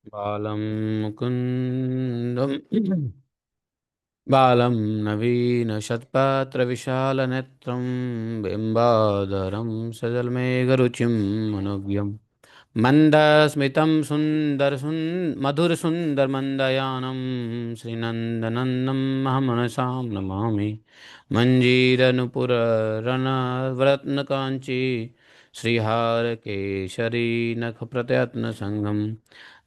बालं मुकुन्दं बालं नवीनशतपत्रविशालनेत्रं बिम्बाधरं सजलमेघरुचिं मनोज्ञं मन्दस्मितं मधुरसुन्दरमन्दयानं श्रीनन्दनन्दम् अहमनसां नमामि मञ्जीरनुपुररनवरत्नकाञ्ची श्रीहारकेशरी नखप्रत्यत्नसङ्गं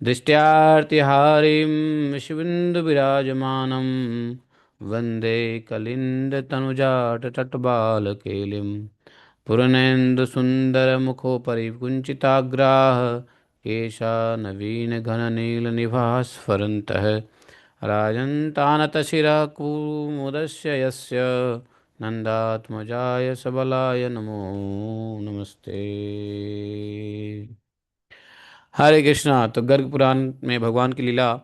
दृष्ट्यार्तिहारिं शिवेन्दुविराजमानं वन्दे कलिन्दतनुजाटतटबालकेलिं पुरनेन्दुसुन्दरमुखोपरि कुञ्चिताग्राः केशानवीनघननीलनिभाः स्फुरन्तः राजन्तानतशिरः कुमुदस्य यस्य नन्दात्मजाय सबलाय नमो नमस्ते। हरे कृष्णा। तो गर्ग पुराण में भगवान की लीला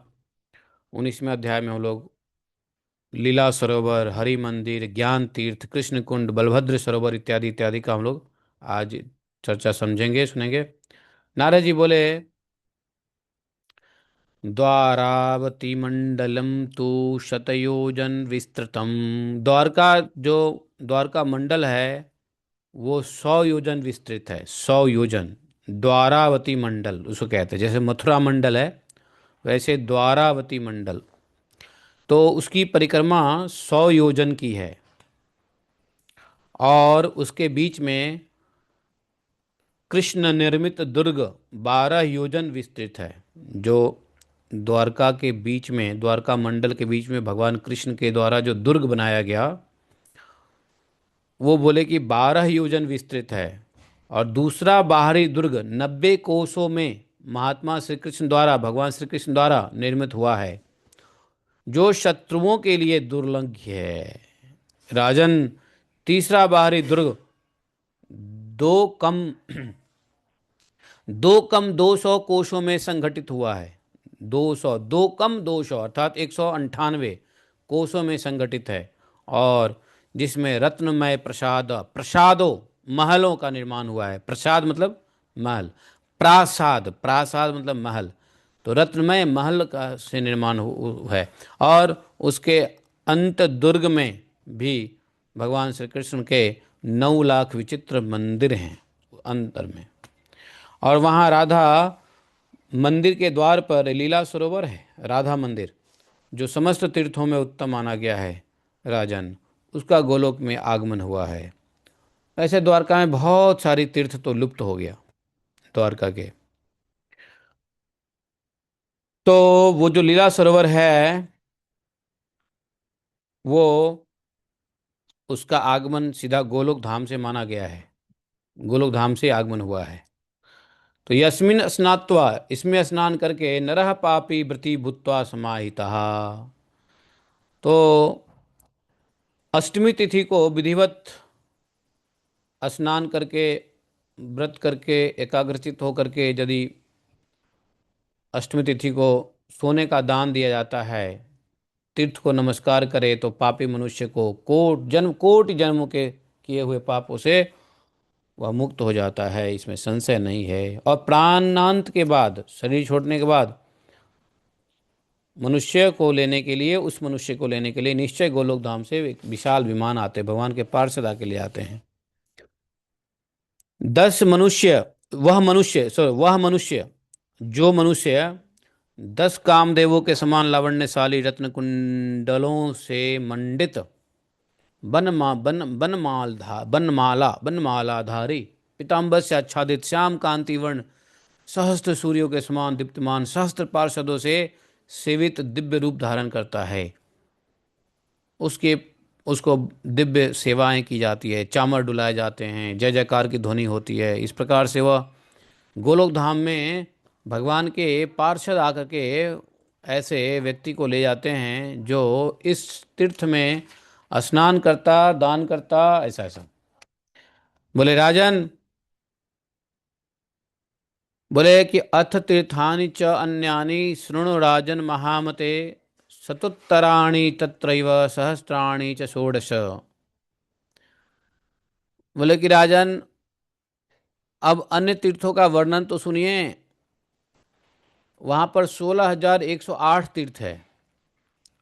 19वें अध्याय में हम लोग लीला सरोवर, हरि मंदिर, ज्ञान तीर्थ, कृष्ण कुंड, बलभद्र सरोवर इत्यादि इत्यादि का हम लोग आज चर्चा समझेंगे, सुनेंगे। नारद जी बोले, द्वारावती मंडलम तो शतयोजन विस्तृतम। द्वारका जो द्वारका मंडल है वो 100 योजन विस्तृत है। 100 योजन द्वारावती मंडल उसको कहते हैं। जैसे मथुरा मंडल है वैसे द्वारावती मंडल, तो उसकी परिक्रमा 100 योजन की है। और उसके बीच में कृष्ण निर्मित दुर्ग 12 योजन विस्तृत है। जो द्वारका के बीच में, द्वारका मंडल के बीच में भगवान कृष्ण के द्वारा जो दुर्ग बनाया गया वो बोले कि 12 योजन विस्तृत है। और दूसरा बाहरी दुर्ग 90 कोसों में महात्मा श्री कृष्ण द्वारा, भगवान श्री कृष्ण द्वारा निर्मित हुआ है, जो शत्रुओं के लिए दुर्लभ है। राजन, तीसरा बाहरी दुर्ग दो कम 200 कोशों में संगठित हुआ है। 200 अर्थात 198 कोसों में संगठित है। और जिसमें रत्नमय प्रसादों महलों का निर्माण हुआ है। प्रसाद मतलब महल, प्रासाद प्रासाद मतलब महल। तो रत्नमय महल का से निर्माण है। और उसके अंत दुर्ग में भी भगवान श्री कृष्ण के 9 लाख विचित्र मंदिर हैं अंतर में। और वहाँ राधा मंदिर के द्वार पर लीला सरोवर है, राधा मंदिर, जो समस्त तीर्थों में उत्तम माना गया है। राजन, उसका गोलोक में आगमन हुआ है। ऐसे द्वारका में बहुत सारी तीर्थ तो लुप्त हो गया द्वारका के। तो वो जो लीला सरोवर है वो, उसका आगमन सीधा गोलोक धाम से माना गया है। गोलोक धाम से आगमन हुआ है। तो यस्मिन स्नात्वा, इसमें स्नान करके नरह पापी व्रति भूत्वा समाहितः। तो अष्टमी तिथि को विधिवत स्नान करके, व्रत करके, एकाग्रचित होकर के यदि अष्टमी तिथि को सोने का दान दिया जाता है, तीर्थ को नमस्कार करे, तो पापी मनुष्य को कोटि जन्म के किए हुए पापों से वह मुक्त हो जाता है, इसमें संशय नहीं है। और प्राणांत के बाद, शरीर छोड़ने के बाद मनुष्य को लेने के लिए, उस मनुष्य को लेने के लिए निश्चय गोलोक धाम से एक विशाल विमान आते हैं, भगवान के पार्षद आके ले आते हैं। 10 मनुष्य, वह मनुष्य, जो मनुष्य 10 कामदेवों के समान लावण्यशाली रत्न कुंडलों से मंडित बनमालाधारी पीताम्बर से आच्छादित श्याम कांति वर्ण सहस्त्र सूर्यों के समान दीप्तमान सहस्त्र पार्षदों से सेवित दिव्य रूप धारण करता है। उसके उसको दिव्य सेवाएं की जाती है, चामर डुलाए जाते हैं, जय जयकार की ध्वनि होती है। इस प्रकार से वह गोलोक धाम में भगवान के पार्षद आकर के ऐसे व्यक्ति को ले जाते हैं जो इस तीर्थ में स्नान करता, दान करता, ऐसा ऐसा। बोले राजन, बोले कि अथ तीर्थानि च अन्यानि शृणु राजन महामते शतुत्तराणि तत्रैव सहस्राणि च षोडश। बोले कि राजन, अब अन्य तीर्थों का वर्णन तो सुनिए। वहाँ पर 16,108 तीर्थ है।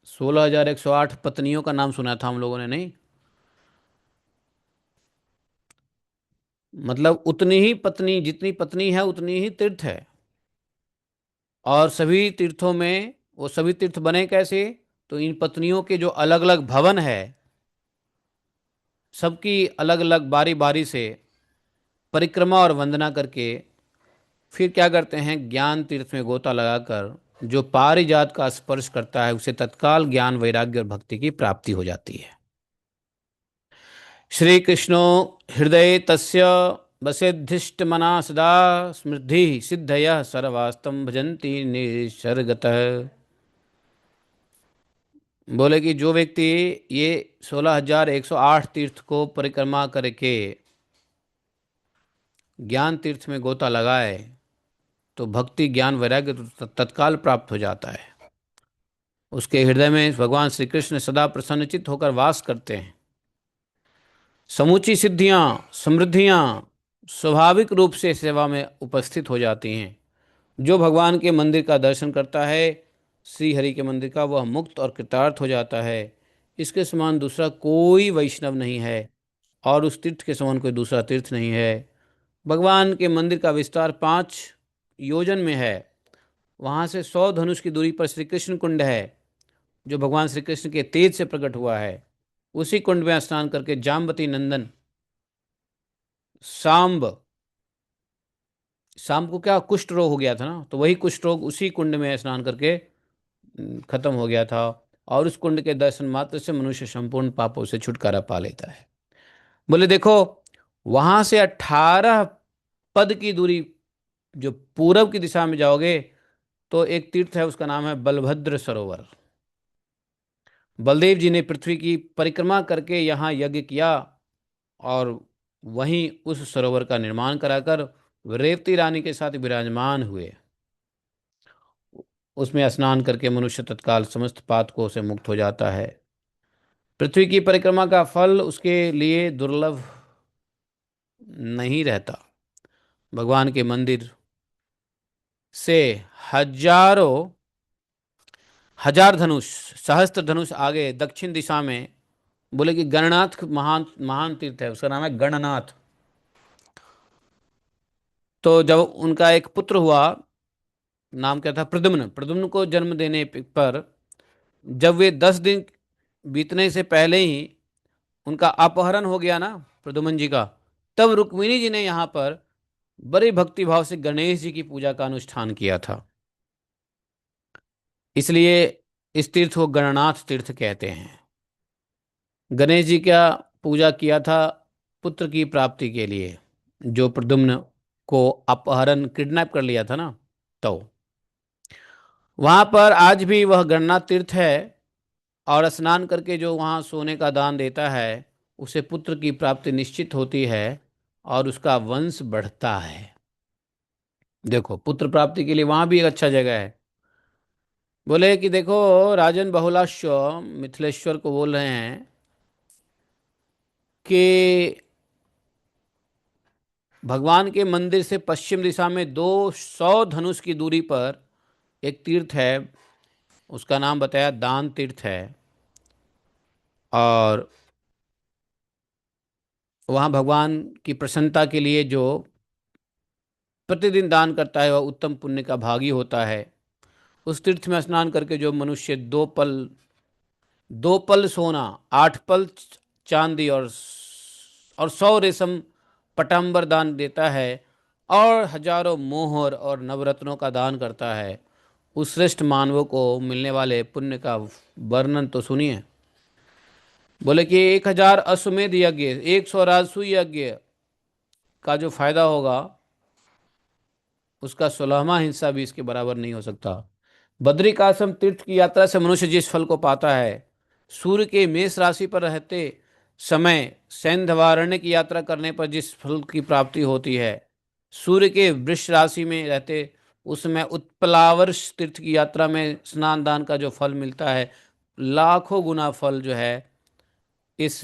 16,108 पत्नियों का नाम सुना था हम लोगों ने, नहीं? मतलब उतनी ही पत्नी, जितनी पत्नी है उतनी ही तीर्थ है। और सभी तीर्थों में वो सभी तीर्थ बने कैसे? तो इन पत्नियों के जो अलग अलग भवन है, सबकी अलग अलग बारी बारी से परिक्रमा और वंदना करके फिर क्या करते हैं, ज्ञान तीर्थ में गोता लगाकर जो पारिजात का स्पर्श करता है उसे तत्काल ज्ञान वैराग्य और भक्ति की प्राप्ति हो जाती है। श्री कृष्णो हृदय तस्य वसेद्धिष्ट मना सदा स्मृति सिद्धय सर्वास्तम भजन्ति निसर्गतः। बोले कि जो व्यक्ति ये 16,108 तीर्थ को परिक्रमा करके ज्ञान तीर्थ में गोता लगाए तो भक्ति ज्ञान वैराग्य तो तत्काल प्राप्त हो जाता है। उसके हृदय में भगवान श्री कृष्ण सदा प्रसन्नचित्त होकर वास करते हैं। समूची सिद्धियां समृद्धियां स्वाभाविक रूप से सेवा में उपस्थित हो जाती हैं। जो भगवान के मंदिर का दर्शन करता है, श्री हरि के मंदिर का, वह मुक्त और कृतार्थ हो जाता है। इसके समान दूसरा कोई वैष्णव नहीं है और उस तीर्थ के समान कोई दूसरा तीर्थ नहीं है। भगवान के मंदिर का विस्तार 5 योजन में है। वहाँ से 100 धनुष की दूरी पर श्री कृष्ण कुंड है, जो भगवान श्री कृष्ण के तेज से प्रकट हुआ है। उसी कुंड में स्नान करके जाम्बती नंदन सांब, शाम को क्या कुष्ठ रोग हो गया था ना, तो वही कुष्ठ रोग उसी कुंड में स्नान करके खत्म हो गया था। और उस कुंड के दर्शन मात्र से मनुष्य संपूर्ण पापों से छुटकारा पा लेता है। बोले देखो, वहां से 18 पद की दूरी जो पूरब की दिशा में जाओगे तो एक तीर्थ है, उसका नाम है बलभद्र सरोवर। बलदेव जी ने पृथ्वी की परिक्रमा करके यहाँ यज्ञ किया और वहीं उस सरोवर का निर्माण कराकर रेवती रानी के साथ विराजमान हुए। उसमें स्नान करके मनुष्य तत्काल समस्त पातकों से मुक्त हो जाता है। पृथ्वी की परिक्रमा का फल उसके लिए दुर्लभ नहीं रहता। भगवान के मंदिर से हजारों हजार धनुष, सहस्त्र धनुष आगे दक्षिण दिशा में, बोले कि गणनाथ महान महान तीर्थ है, उसका नाम है गणनाथ। तो जब उनका एक पुत्र हुआ, नाम क्या था, प्रद्युम्न, प्रद्युम्न को जन्म देने पर जब वे 10 दिन बीतने से पहले ही उनका अपहरण हो गया ना, प्रद्युम्न जी का, तब रुक्मिणी जी ने यहाँ पर बड़े भक्ति भाव से गणेश जी की पूजा का अनुष्ठान किया था। इसलिए इस तीर्थ को गणनाथ तीर्थ कहते हैं। गणेश जी का पूजा किया था पुत्र की प्राप्ति के लिए, जो प्रद्युम्न को अपहरण किडनैप कर लिया था ना, तो वहां पर आज भी वह गणनाथ तीर्थ है। और स्नान करके जो वहाँ सोने का दान देता है उसे पुत्र की प्राप्ति निश्चित होती है और उसका वंश बढ़ता है। देखो, पुत्र प्राप्ति के लिए वहाँ भी एक अच्छा जगह है। बोले कि देखो, राजन बहुलाश्व मिथिलेश्वर को बोल रहे हैं कि भगवान के मंदिर से पश्चिम दिशा में 200 धनुष की दूरी पर एक तीर्थ है, उसका नाम बताया दान तीर्थ है। और वहाँ भगवान की प्रसन्नता के लिए जो प्रतिदिन दान करता है वह उत्तम पुण्य का भागी होता है। उस तीर्थ में स्नान करके जो मनुष्य 2 पल सोना, 8 पल चांदी और 100 रेशम पटाम्बर दान देता है और हजारों मोहर और नवरत्नों का दान करता है, उस श्रेष्ठ मानवों को मिलने वाले पुण्य का वर्णन तो सुनिए। बोले कि 1000 अश्वमेध यज्ञ, 100 राजसूय यज्ञ का जो फायदा होगा उसका 16वां हिस्सा भी इसके बराबर नहीं हो सकता। बद्रिकाश्रम तीर्थ की यात्रा से मनुष्य जिस फल को पाता है, सूर्य के मेष राशि पर रहते समय सैंधवारण्य की यात्रा करने पर जिस फल की प्राप्ति होती है, सूर्य के वृष राशि में रहते उसमें उत्पलावर्ष तीर्थ की यात्रा में स्नान दान का जो फल मिलता है, लाखों गुना फल जो है इस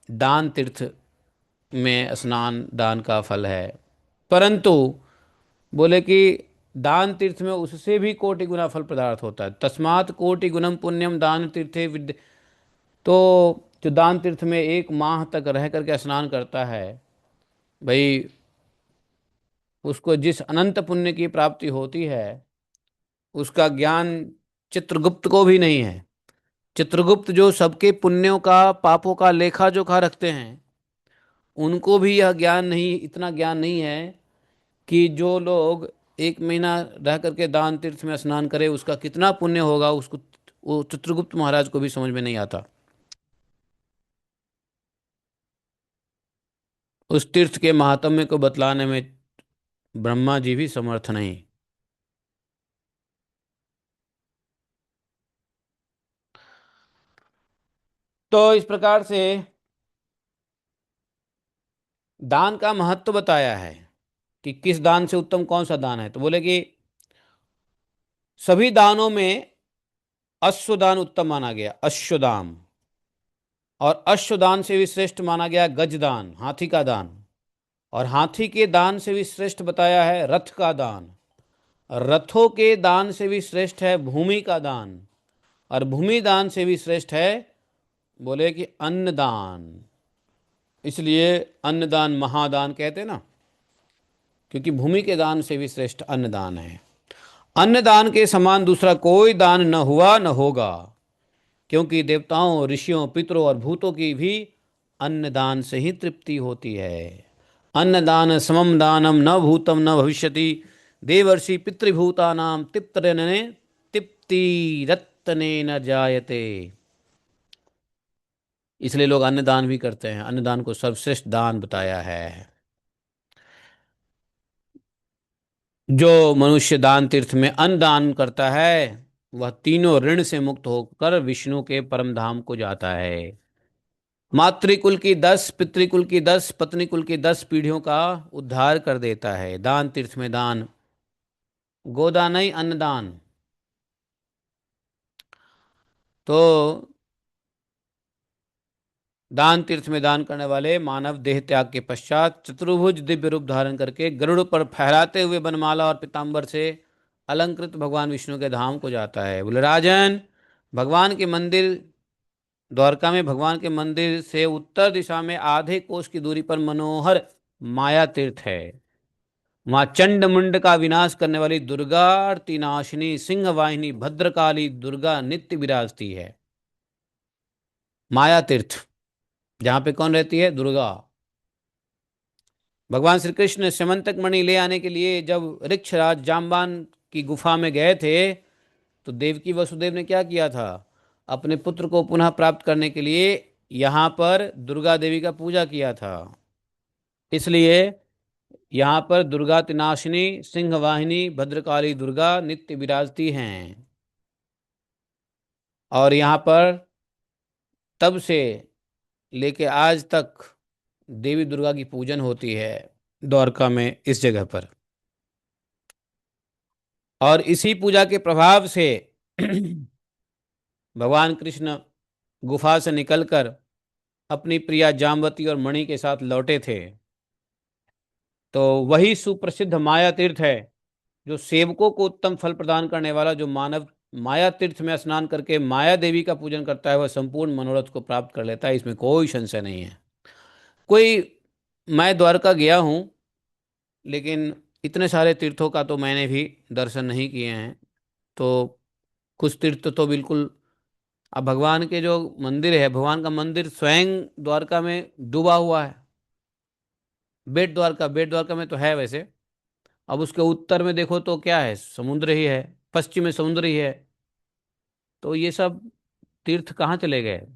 दान तीर्थ में स्नान दान का फल है। परंतु बोले कि दान तीर्थ में उससे भी कोटि गुना फल पदार्थ होता है। तस्मात् कोटि गुणम पुण्यम दान तीर्थे विद्य। तो जो दान तीर्थ में 1 माह तक रह करके स्नान करता है भाई, उसको जिस अनंत पुण्य की प्राप्ति होती है, उसका ज्ञान चित्रगुप्त को भी नहीं है। चित्रगुप्त जो सबके पुण्यों का पापों का लेखा जोखा रखते हैं, उनको भी यह ज्ञान नहीं, इतना ज्ञान नहीं है कि जो लोग 1 महीना रह करके दान तीर्थ में स्नान करे उसका कितना पुण्य होगा, उसको वो चित्रगुप्त महाराज को भी समझ में नहीं आता। उस तीर्थ के महात्म्य को बतलाने में ब्रह्मा जी भी समर्थ नहीं। तो इस प्रकार से दान का महत्व बताया है कि किस दान से उत्तम कौन सा दान है। तो बोले कि सभी दानों में अश्वदान उत्तम माना गया, अश्वदान। और अश्वदान से भी श्रेष्ठ माना गया गजदान, हाथी का दान। और हाथी के दान से भी श्रेष्ठ बताया है रथ का दान। रथों के दान से भी श्रेष्ठ है भूमि का दान। और भूमि दान से भी श्रेष्ठ है, बोले कि अन्नदान। इसलिए अन्नदान महादान कहते हैं ना, क्योंकि भूमि के दान से भी श्रेष्ठ अन्नदान है। अन्नदान के समान दूसरा कोई दान न हुआ न होगा, क्योंकि देवताओं, ऋषियों, पितरों और भूतों की भी अन्नदान से ही तृप्ति होती है। अन्नदान समम दानम न भूतम न भविष्यति, देवर्षि पितृभूतानाम तिप्तरने तिप्ति रत्ने न जायते। इसलिए लोग अन्नदान भी करते हैं। अन्नदान को सर्वश्रेष्ठ दान बताया है। जो मनुष्य दान तीर्थ में अन्न दान करता है, वह तीनों ऋण से मुक्त होकर विष्णु के परम धाम को जाता है। मातृकुल की 10, पितृकुल की 10, पत्नी कुल की 10 पीढ़ियों का उद्धार कर देता है दान तीर्थ में दान। गोदान ही अन्नदान। तो दान तीर्थ में दान करने वाले मानव देह त्याग के पश्चात चतुर्भुज दिव्य रूप धारण करके गरुड़ पर फहराते हुए बनमाला और पीताम्बर से अलंकृत भगवान विष्णु के धाम को जाता है। बोले राजन, भगवान के मंदिर द्वारका में भगवान के मंदिर से उत्तर दिशा में आधे कोस की दूरी पर मनोहर माया तीर्थ है। वहां चंड मुंड का विनाश करने वाली दुर्गा, तीनाशिनी, सिंह वाहिनी, भद्रकाली दुर्गा नित्य विराजती है। माया तीर्थ, जहां पे कौन रहती है? दुर्गा। भगवान श्री कृष्ण स्यमंतक मणि ले आने के लिए जब ऋक्षराज जाम्बान की गुफा में गए थे, तो देवकी वसुदेव ने क्या किया था? अपने पुत्र को पुनः प्राप्त करने के लिए यहाँ पर दुर्गा देवी का पूजा किया था। इसलिए यहाँ पर दुर्गा तिनाशिनी, सिंह वाहिनी, भद्रकाली दुर्गा नित्य विराजती हैं। और यहाँ पर तब से लेके आज तक देवी दुर्गा की पूजन होती है द्वारका में, इस जगह पर। और इसी पूजा के प्रभाव से भगवान कृष्ण गुफा से निकलकर अपनी प्रिया जामवती और मणि के साथ लौटे थे। तो वही सुप्रसिद्ध माया तीर्थ है, जो सेवकों को उत्तम फल प्रदान करने वाला। जो मानव माया तीर्थ में स्नान करके माया देवी का पूजन करता है, वह संपूर्ण मनोरथ को प्राप्त कर लेता है। इसमें कोई संशय नहीं है। कोई, मैं द्वारका गया हूँ, लेकिन इतने सारे तीर्थों का तो मैंने भी दर्शन नहीं किए हैं। तो कुछ तीर्थ तो बिल्कुल, अब भगवान के जो मंदिर है, भगवान का मंदिर स्वयं द्वारका में डूबा हुआ है। बेट द्वारका में तो है वैसे। अब उसके उत्तर में देखो तो क्या है? समुद्र ही है। पश्चिम में समुद्र ही है। तो ये सब तीर्थ कहाँ चले गए,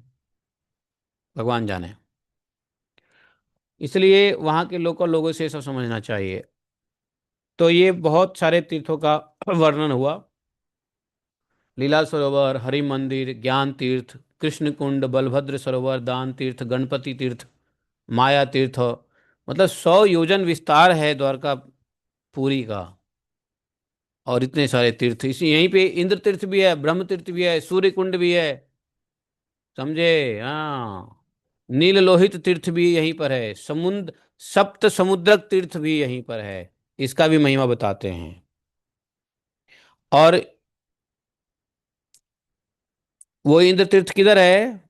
भगवान जाने। इसलिए वहाँ के लोकल लोगों से सब समझना चाहिए। तो ये बहुत सारे तीर्थों का वर्णन हुआ। लीला सरोवर, हरि मंदिर, ज्ञान तीर्थ, कृष्ण कुंड, बलभद्र सरोवर, दान तीर्थ, गणपति तीर्थ, माया तीर्थ, मतलब 100 योजन विस्तार है द्वारका पुरी का। और इतने सारे तीर्थ, इसी यहीं पे इंद्र तीर्थ भी है, ब्रह्म तीर्थ भी है, सूर्य कुंड भी है। समझे? हाँ। नील लोहित तीर्थ भी यहीं पर है। समुद्र, सप्त समुद्रक तीर्थ भी यहीं पर है। इसका भी महिमा बताते हैं। और वो इंद्र तीर्थ किधर है?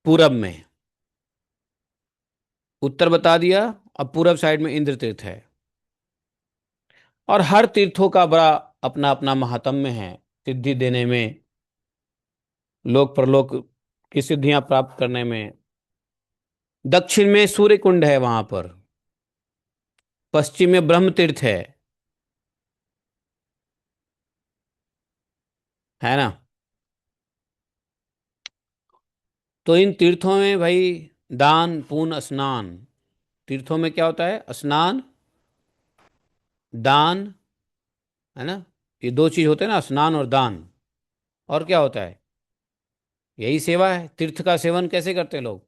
पूरब में। उत्तर बता दिया। अब पूरब साइड में इंद्र तीर्थ है। और हर तीर्थों का बड़ा अपना अपना महात्म्य है, सिद्धि देने में, लोक परलोक की सिद्धियां प्राप्त करने में। दक्षिण में सूर्य कुंड है वहां पर। पश्चिम में ब्रह्म तीर्थ है ना। तो इन तीर्थों में भाई दान पुण्य स्नान, तीर्थों में क्या होता है? स्नान, दान, है ना। ये दो चीज होते हैं ना, स्नान और दान। और क्या होता है? यही सेवा है। तीर्थ का सेवन कैसे करते हैं लोग?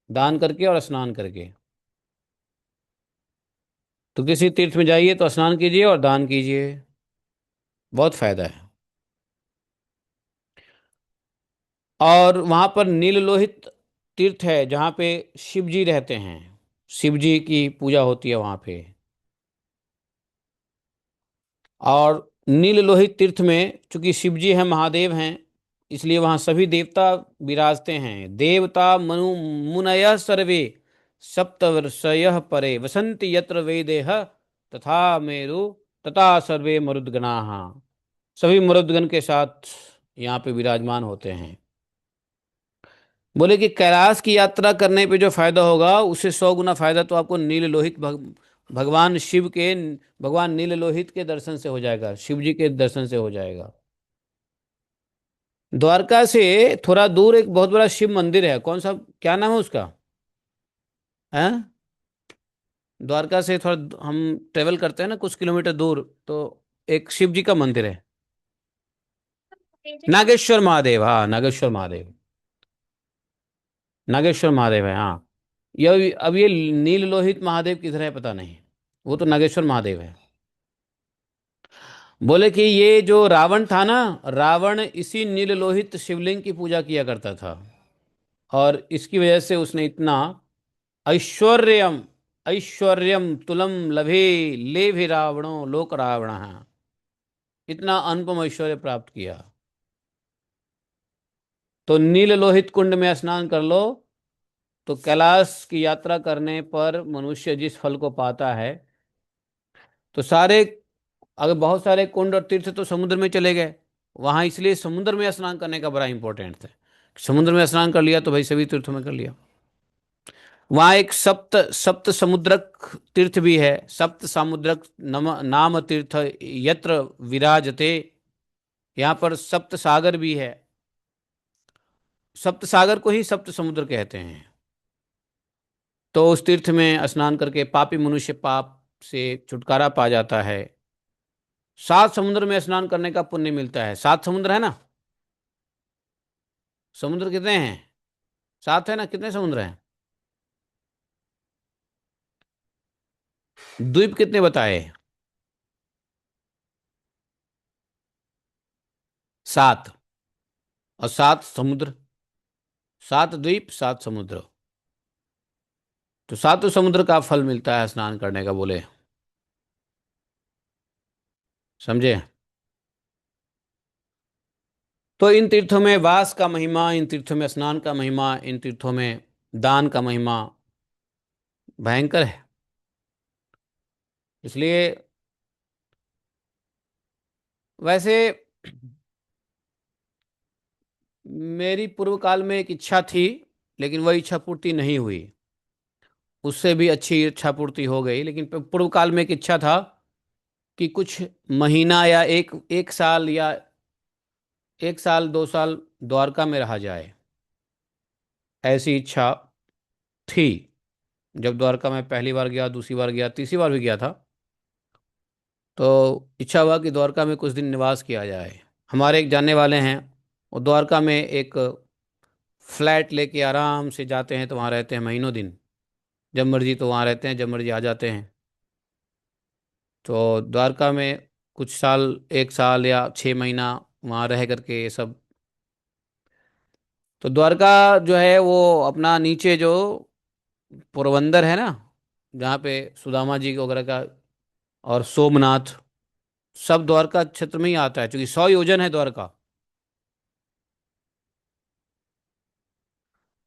दान करके और स्नान करके। तो किसी तीर्थ में जाइए तो स्नान कीजिए और दान कीजिए, बहुत फायदा है। और वहां पर नीललोहित तीर्थ है जहाँ पे शिव जी रहते हैं। शिव जी की पूजा होती है वहां पे। और नील लोहित तीर्थ में चूंकि शिव जी हैं, महादेव हैं, इसलिए वहाँ सभी देवता विराजते हैं। देवता मनु मुनय सर्वे सप्तवर्षय परे वसंति यत्र वेदेह तथा मेरु तथा सर्वे मरुद्गणाः। सभी मरुद्गण के साथ यहाँ पे विराजमान होते हैं। बोले कि कैलाश की यात्रा करने पे जो फायदा होगा उससे 100 गुना फायदा तो आपको नील लोहित भगवान शिव के, भगवान नील लोहित के दर्शन से हो जाएगा, शिव जी के दर्शन से हो जाएगा। द्वारका से थोड़ा दूर एक बहुत बड़ा शिव मंदिर है, कौन सा, क्या नाम है उसका? है, द्वारका से थोड़ा हम ट्रेवल करते हैं ना कुछ किलोमीटर दूर, तो एक शिव जी का मंदिर है। नागेश्वर महादेव, हाँ नागेश्वर महादेव। नागेश्वर महादेव है हाँ। ये अब ये नील लोहित महादेव किधर है पता नहीं, वो तो नागेश्वर महादेव है। बोले कि ये जो रावण था ना, रावण इसी नील लोहित शिवलिंग की पूजा किया करता था। और इसकी वजह से उसने इतना ऐश्वर्यम, ऐश्वर्यम तुलम लभे ले भी रावणों लोक रावण, इतना अनुपम ऐश्वर्य प्राप्त किया। तो नील लोहित कुंड में स्नान कर लो, तो कैलाश की यात्रा करने पर मनुष्य जिस फल को पाता है, तो सारे, अगर बहुत सारे कुंड और तीर्थ तो समुद्र में चले गए, वहां इसलिए समुद्र में स्नान करने का बड़ा इंपॉर्टेंट है। समुद्र में स्नान कर लिया तो भाई सभी तीर्थों में कर लिया। वहां एक सप्त सप्त समुद्रक तीर्थ भी है। सप्त समुद्रक नाम तीर्थ यत्र विराजते, यहाँ पर सप्त सागर भी है। सप्त सागर को ही सप्त समुद्र कहते हैं। तो उस तीर्थ में स्नान करके पापी मनुष्य पाप से छुटकारा पा जाता है। 7 समुद्र में स्नान करने का पुण्य मिलता है। 7 समुद्र है ना। समुद्र कितने हैं? 7 है ना, कितने समुद्र हैं? द्वीप कितने बताए? 7। और 7 समुद्र, 7 द्वीप 7 समुद्र। तो 7 समुद्र का फल मिलता है स्नान करने का, बोले। समझे? तो इन तीर्थों में वास का महिमा, इन तीर्थों में स्नान का महिमा, इन तीर्थों में दान का महिमा भयंकर है। इसलिए वैसे मेरी पूर्व काल में एक इच्छा थी, लेकिन वह इच्छा पूर्ति नहीं हुई। उससे भी अच्छी इच्छा पूर्ति हो गई, लेकिन पूर्व काल में एक इच्छा था कि कुछ महीना या एक एक साल या 1 साल 2 साल द्वारका में रहा जाए, ऐसी इच्छा थी। जब द्वारका में पहली बार गया, दूसरी बार गया, तीसरी बार भी गया था, तो इच्छा हुआ कि द्वारका में कुछ दिन निवास किया जाए। हमारे एक जानने वाले हैं, वो द्वारका में एक फ्लैट लेके आराम से जाते हैं, तो वहाँ रहते हैं महीनों दिन। जब मर्जी तो वहाँ रहते हैं, जब मर्जी आ जाते हैं। तो द्वारका में कुछ साल, 1 साल या 6 महीना वहाँ रह करके ये सब। तो द्वारका जो है वो अपना नीचे जो पोरबंदर है ना, जहाँ पे सुदामा जी वगैरह का, और सोमनाथ, सब द्वारका क्षेत्र में ही आता है, क्योंकि 100 योजन है द्वारका।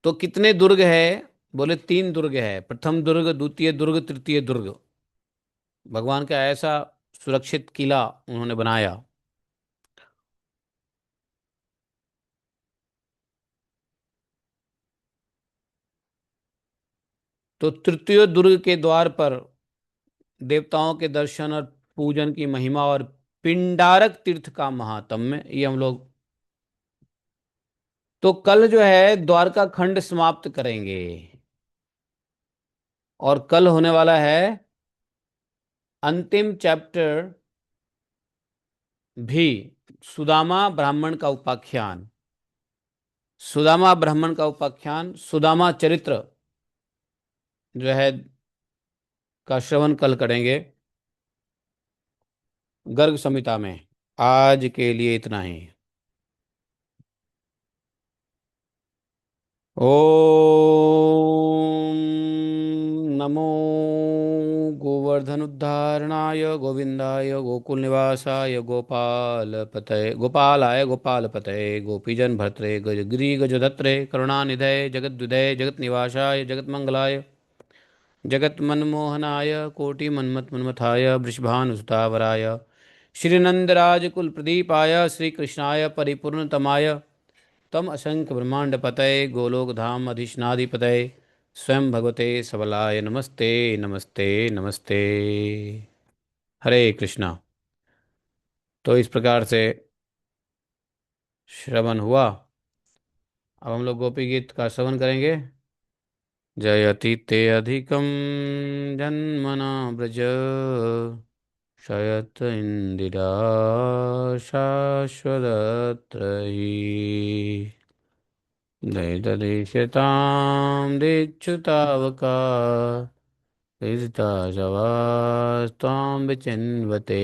तो कितने दुर्ग है? बोले 3 दुर्ग है, प्रथम दुर्ग, द्वितीय दुर्ग, तृतीय दुर्ग। भगवान का ऐसा सुरक्षित किला उन्होंने बनाया। तो तृतीय दुर्ग के द्वार पर देवताओं के दर्शन और पूजन की महिमा और पिंडारक तीर्थ का महात्म्य, ये हम लोग तो कल जो है द्वारका खंड समाप्त करेंगे। और कल होने वाला है अंतिम चैप्टर भी, सुदामा ब्राह्मण का उपाख्यान। सुदामा ब्राह्मण का उपाख्यान, सुदामा चरित्र जो है का श्रवण कल करेंगे गर्ग संहिता में। आज के लिए इतना ही। ओम नमो गोवर्धन उद्धारणाय गोविंदाय गोकुल निवासाय गोपाल पतये गोपालाय गोपाल पतये गोपीजन भर्तरे गजगिरी गजधत्रे करुणानिधये जगद्विधये जगत निवासाय जगत मंगलाय जगत मनमोहनाय कोटि मनमत मनमथाय वृषभानुसुतावराय श्रीनंदराज कुल प्रदीपाय श्रीकृष्णाय परिपूर्णतमाय तम असंख्य ब्रह्मांड पतये गोलोक धाम अधिष्णाधिपतये स्वयं भगवते सबलाय नमस्ते नमस्ते नमस्ते। हरे कृष्णा। तो इस प्रकार से श्रवण हुआ। अब हम लोग गोपी गीत का श्रवण करेंगे। जयति ते अधिकं जन्मना व्रज शयत इंदिरा शाश्वतत्रयी दयितदेशतां दिच्छुतावका हृदिता शवास्त्वां विचिन्वते